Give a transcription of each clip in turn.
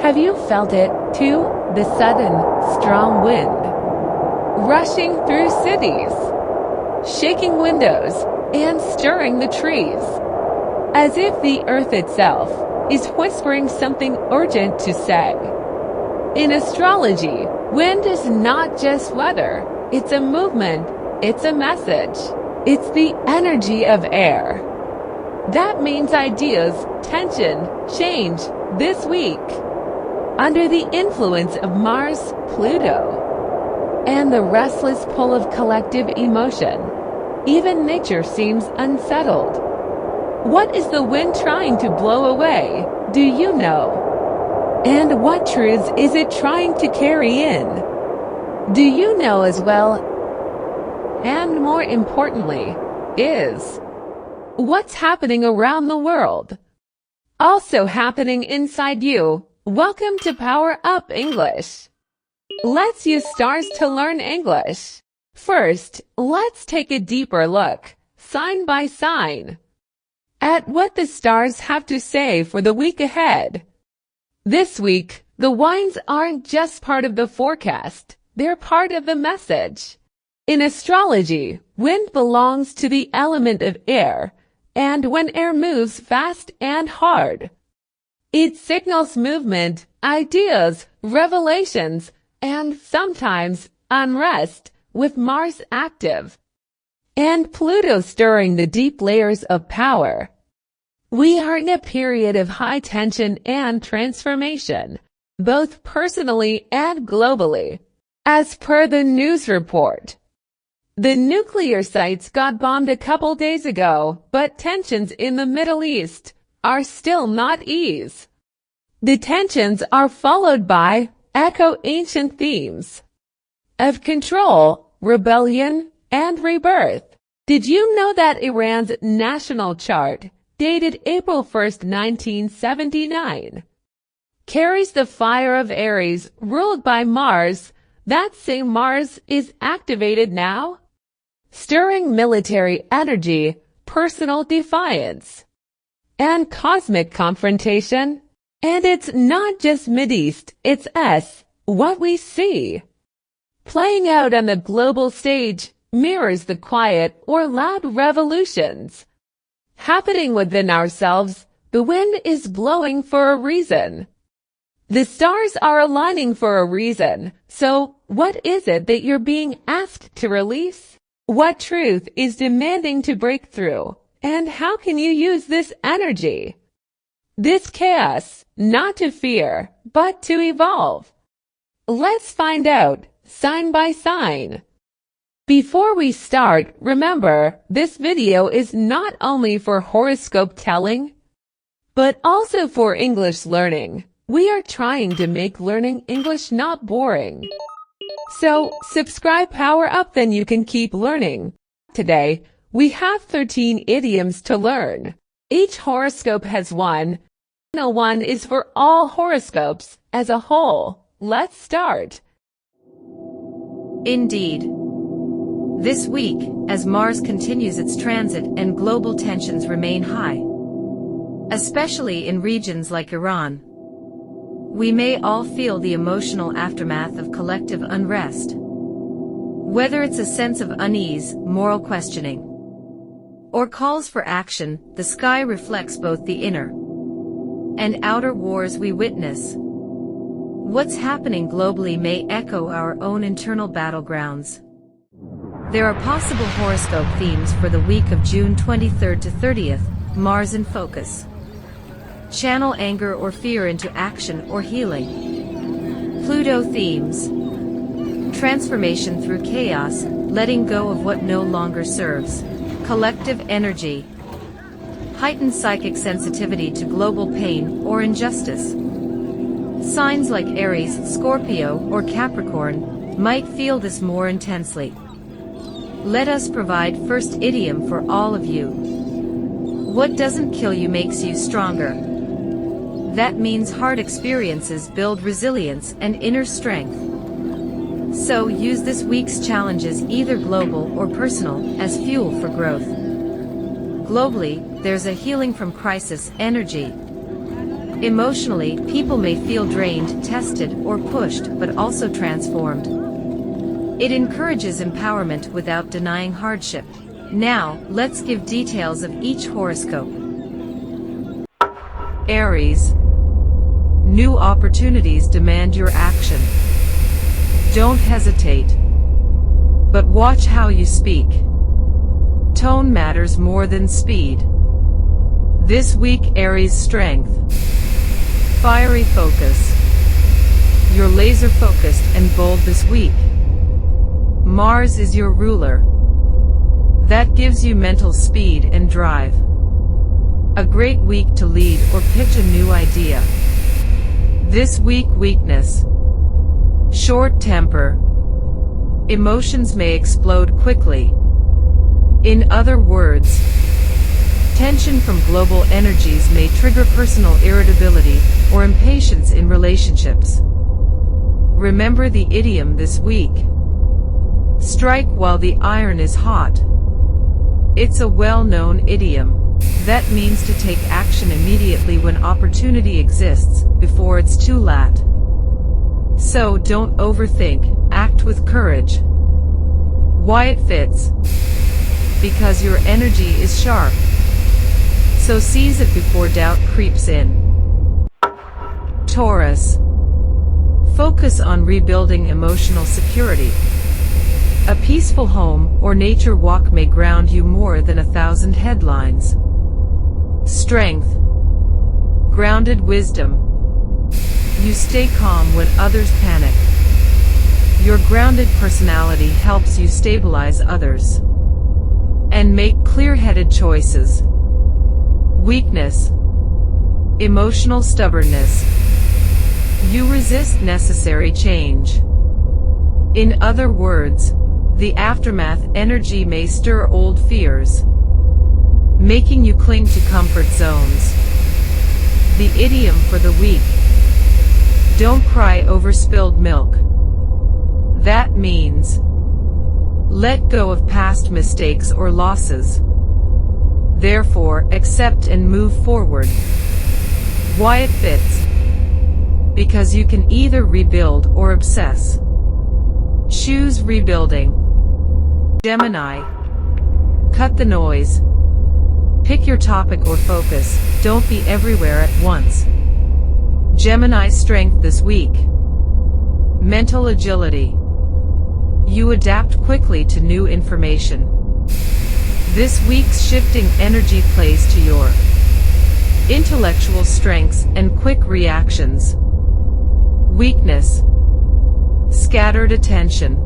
Have you felt it, too? The sudden, strong wind rushing through cities, shaking windows, and stirring the trees, as if the earth itself is whispering something urgent to say. In astrology, wind is not just weather, it's a movement, it's a message, it's the energy of air. That means ideas, tension, change, this week. Under the influence of Mars, Pluto, and the restless pull of collective emotion, even nature seems unsettled. What is the wind trying to blow away, do you know? And what truths is it trying to carry in? Do you know as well? And more importantly, is what's happening around the world also happening inside you? Welcome to Power Up English. Let's use stars to learn English. First, let's take a deeper look, sign by sign, at what the stars have to say for the week ahead. This week, the winds aren't just part of the forecast, they're part of the message. In astrology, wind belongs to the element of air, and when air moves fast and hard, it signals movement, ideas, revelations, and sometimes unrest, with Mars active and Pluto stirring the deep layers of power. We are in a period of high tension and transformation, both personally and globally. As per the news report, the nuclear sites got bombed a couple days ago, but tensions in the Middle East are still not eased. The tensions are followed by echo ancient themes of control, rebellion, and rebirth. Did you know that Iran's national chart, dated April 1st, 1979, carries the fire of Aries, ruled by Mars? That same Mars is activated now, stirring military energy, personal defiance, and cosmic confrontation. And it's not just Mideast, it's what we see playing out on the global stage mirrors the quiet or loud revolutions happening within ourselves. The wind is blowing for a reason. The stars are aligning for a reason. So, what is it that you're being asked to release? What truth is demanding to break through? And how can you use this energy, this chaos, not to fear, but to evolve? Let's find out, sign by sign. Before we start, remember, this video is not only for horoscope telling, but also for English learning. We are trying to make learning English not boring. So, subscribe, power up, then you can keep learning. Today, we have 13 idioms to learn. Each horoscope has one. No one is for all horoscopes as a whole. Let's start. Indeed. This week, as Mars continues its transit and global tensions remain high, especially in regions like Iran, we may all feel the emotional aftermath of collective unrest. Whether it's a sense of unease, moral questioning, or calls for action, the sky reflects both the inner and outer wars we witness. What's happening globally may echo our own internal battlegrounds. There are possible horoscope themes for the week of June 23rd to 30th, Mars in focus. Channel anger or fear into action or healing. Pluto themes. Transformation through chaos, letting go of what no longer serves. Collective energy. Heightened psychic sensitivity to global pain or injustice. Signs like Aries, Scorpio, or Capricorn might feel this more intensely. Let us provide first idiom for all of you. What doesn't kill you makes you stronger. That means hard experiences build resilience and inner strength. So use this week's challenges, either global or personal, as fuel for growth. Globally, there's a healing from crisis energy. Emotionally, people may feel drained, tested, or pushed, but also transformed. It encourages empowerment without denying hardship. Now, let's give details of each horoscope. Aries. New opportunities demand your action. Don't hesitate. But watch how you speak. Tone matters more than speed. This week, Aries' strength. Fiery focus. You're laser focused and bold this week. Mars is your ruler. That gives you mental speed and drive. A great week to lead or pitch a new idea. This week, weakness. Short temper. Emotions may explode quickly. In other words, tension from global energies may trigger personal irritability or impatience in relationships. Remember the idiom this week. Strike while the iron is hot. It's a well-known idiom that means to take action immediately when opportunity exists, before it's too late. So don't overthink, act with courage. Why it fits? Because your energy is sharp. So seize it before doubt creeps in. Taurus. Focus on rebuilding emotional security. A peaceful home or nature walk may ground you more than 1,000 headlines. Strength. Grounded wisdom. You stay calm when others panic. Your grounded personality helps you stabilize others and make clear-headed choices. Weakness. Emotional stubbornness. You resist necessary change. In other words, the aftermath energy may stir old fears, making you cling to comfort zones. The idiom for the week. Don't cry over spilled milk. That means, let go of past mistakes or losses. Therefore, accept and move forward. Why it fits? Because you can either rebuild or obsess. Choose rebuilding. Gemini. Cut the noise. Pick your topic or focus, don't be everywhere at once. Gemini's strength this week. Mental agility. You adapt quickly to new information. This week's shifting energy plays to your intellectual strengths and quick reactions. Weakness. Scattered attention.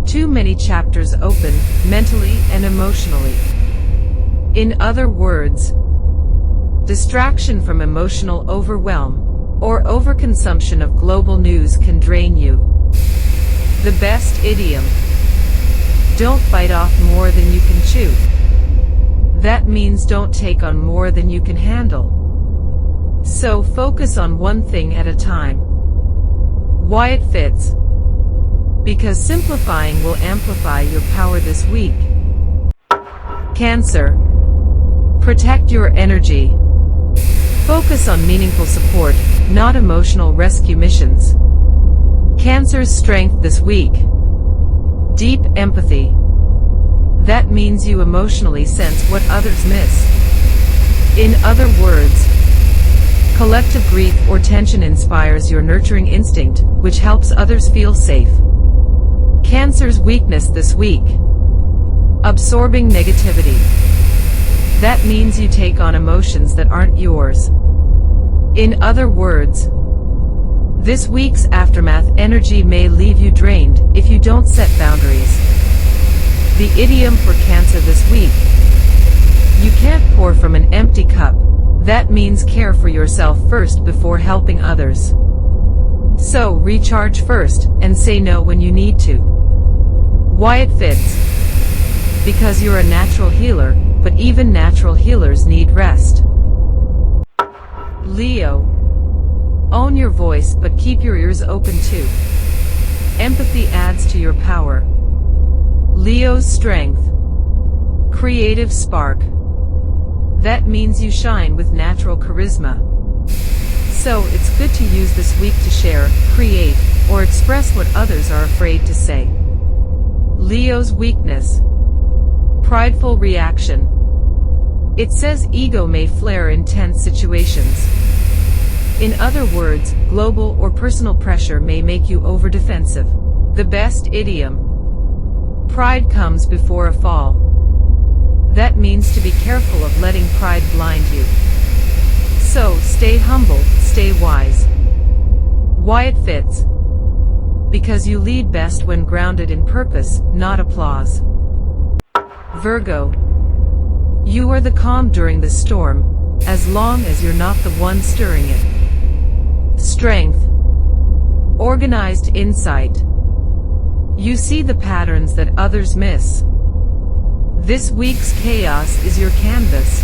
Too many chapters open, mentally and emotionally. In other words, distraction from emotional overwhelm or overconsumption of global news can drain you. The best idiom. Don't bite off more than you can chew. That means don't take on more than you can handle. So focus on one thing at a time. Why it fits? Because simplifying will amplify your power this week. Cancer. Protect your energy. Focus on meaningful support, not emotional rescue missions. Cancer's strength this week. Deep empathy. That means you emotionally sense what others miss. In other words, collective grief or tension inspires your nurturing instinct, which helps others feel safe. Cancer's weakness this week. Absorbing negativity. That means you take on emotions that aren't yours. In other words, this week's aftermath energy may leave you drained if you don't set boundaries. The idiom for Cancer this week. You can't pour from an empty cup. That means care for yourself first before helping others. So recharge first and say no when you need to. Why it fits? Because you're a natural healer, but even natural healers need rest. Leo. Own your voice but keep your ears open too. Empathy adds to your power. Leo's strength. Creative spark. That means you shine with natural charisma. So, it's good to use this week to share, create, or express what others are afraid to say. Leo's weakness. Prideful reaction. It says ego may flare in tense situations. In other words, global or personal pressure may make you over-defensive. The best idiom. Pride comes before a fall. That means to be careful of letting pride blind you. So, stay humble, stay wise. Why it fits. Because you lead best when grounded in purpose, not applause. Virgo. You are the calm during the storm, as long as you're not the one stirring it. Strength. Organized insight. You see the patterns that others miss. This week's chaos is your canvas.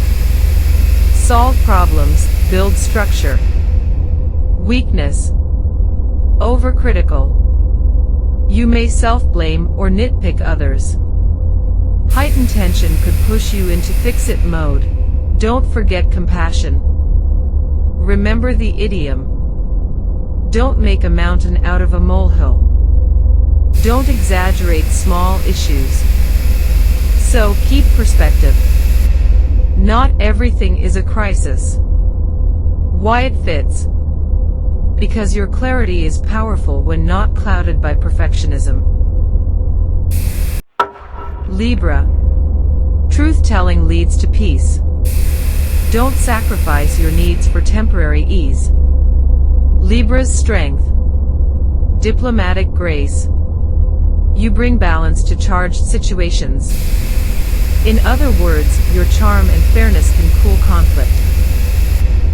Solve problems, build structure. Weakness. Overcritical. You may self-blame or nitpick others. Heightened tension could push you into fix-it mode. Don't forget compassion. Remember the idiom. Don't make a mountain out of a molehill. Don't exaggerate small issues. So keep perspective. Not everything is a crisis. Why it fits. Because your clarity is powerful when not clouded by perfectionism. Libra. Truth-telling leads to peace. Don't sacrifice your needs for temporary ease. Libra's strength. Diplomatic grace. You bring balance to charged situations. In other words, your charm and fairness can cool conflict.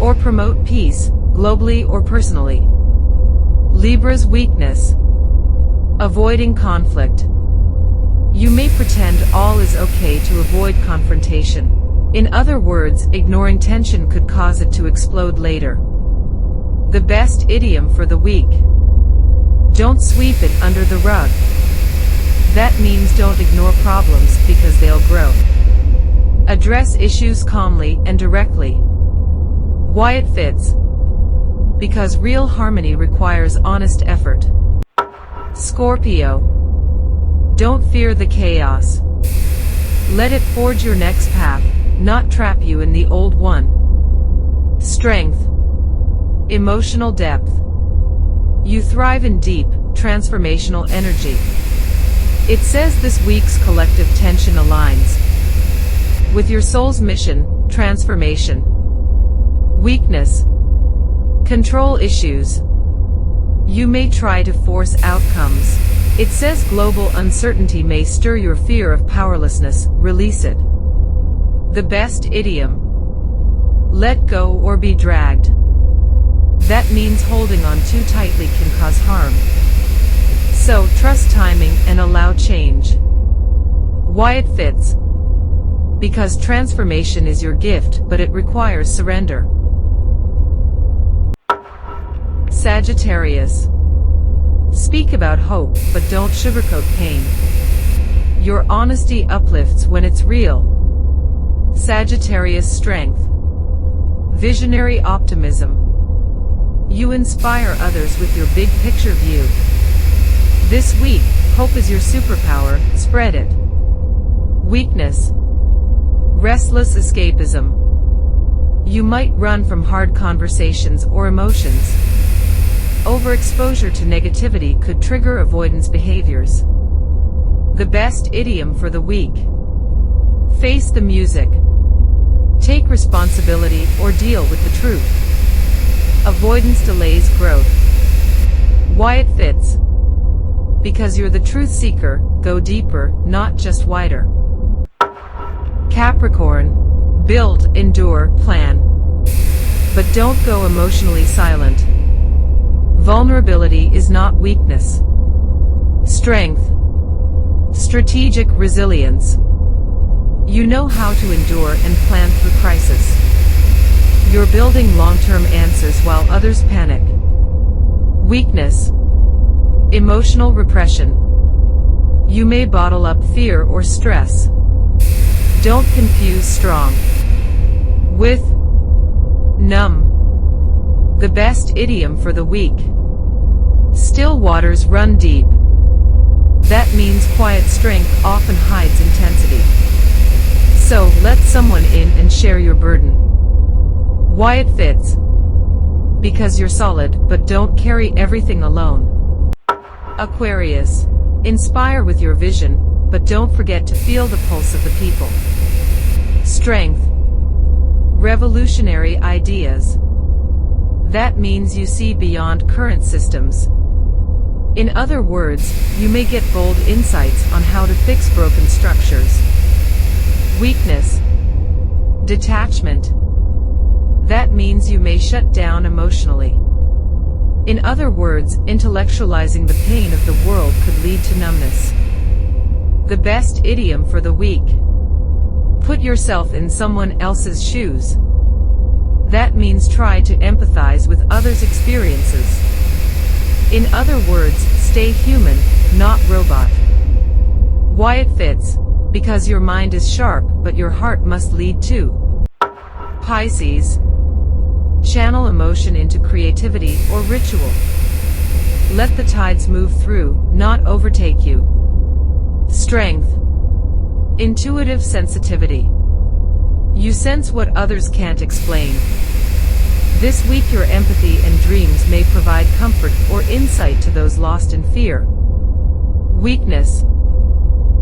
Or promote peace, globally or personally. Libra's weakness. Avoiding conflict. You may pretend all is okay to avoid confrontation. In other words, ignoring tension could cause it to explode later. The best idiom for the week. Don't sweep it under the rug. That means don't ignore problems because they'll grow. Address issues calmly and directly. Why it fits. Because real harmony requires honest effort. Scorpio. Don't fear the chaos. Let it forge your next path, not trap you in the old one. Strength. Emotional depth. You thrive in deep, transformational energy. It says this week's collective tension aligns with your soul's mission, transformation. Weakness. Control issues. You may try to force outcomes. It says global uncertainty may stir your fear of powerlessness, release it. The best idiom. Let go or be dragged. That means holding on too tightly can cause harm. So trust timing and allow change. Why it fits. Because transformation is your gift, but it requires surrender. Sagittarius. Speak about hope, but don't sugarcoat pain. Your honesty uplifts when it's real. Sagittarius strength. Visionary optimism. You inspire others with your big picture view. This week, hope is your superpower, spread it. Weakness. Restless escapism. You might run from hard conversations or emotions. Overexposure to negativity could trigger avoidance behaviors. The best idiom for the week. Face the music. Take responsibility or deal with the truth. Avoidance delays growth. Why it fits. Because you're the truth seeker, go deeper, not just wider. Capricorn. Build, endure, plan. But don't go emotionally silent. Vulnerability is not weakness. Strength. Strategic resilience. You know how to endure and plan through crisis. You're building long-term answers while others panic. Weakness. Emotional repression. You may bottle up fear or stress. Don't confuse strong with numb. The best idiom for the week. Still waters run deep. That means quiet strength often hides intensity. So, let someone in and share your burden. Why it fits? Because you're solid, but don't carry everything alone. Aquarius. Inspire with your vision, but don't forget to feel the pulse of the people. Strength. Revolutionary ideas. That means you see beyond current systems. In other words, you may get bold insights on how to fix broken structures. Weakness. Detachment. That means you may shut down emotionally. In other words, intellectualizing the pain of the world could lead to numbness. The best idiom for the week. Put yourself in someone else's shoes. That means try to empathize with others' experiences. In other words, stay human, not robot. Why it fits? Because your mind is sharp, but your heart must lead too. Pisces. Channel emotion into creativity or ritual. Let the tides move through, not overtake you. Strength. Intuitive sensitivity. You sense what others can't explain. This week your empathy and dreams may provide comfort or insight to those lost in fear. Weakness.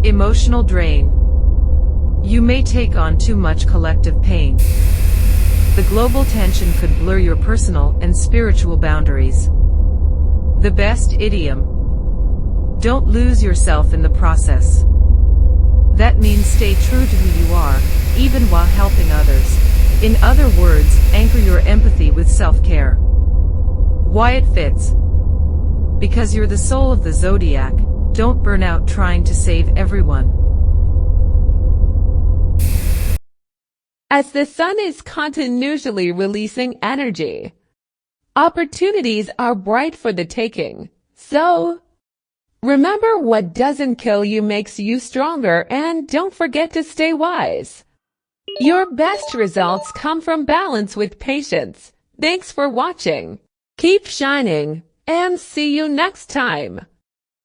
Emotional drain. You may take on too much collective pain. The global tension could blur your personal and spiritual boundaries. The best idiom. Don't lose yourself in the process. That means stay true to who you are, even while helping others. In other words, anchor your empathy with self-care. Why it fits? Because you're the soul of the zodiac, don't burn out trying to save everyone. As the sun is continuously releasing energy, opportunities are bright for the taking. So, remember, what doesn't kill you makes you stronger, and don't forget to stay wise. Your best results come from balance with patience. Thanks for watching. Keep shining, and see you next time.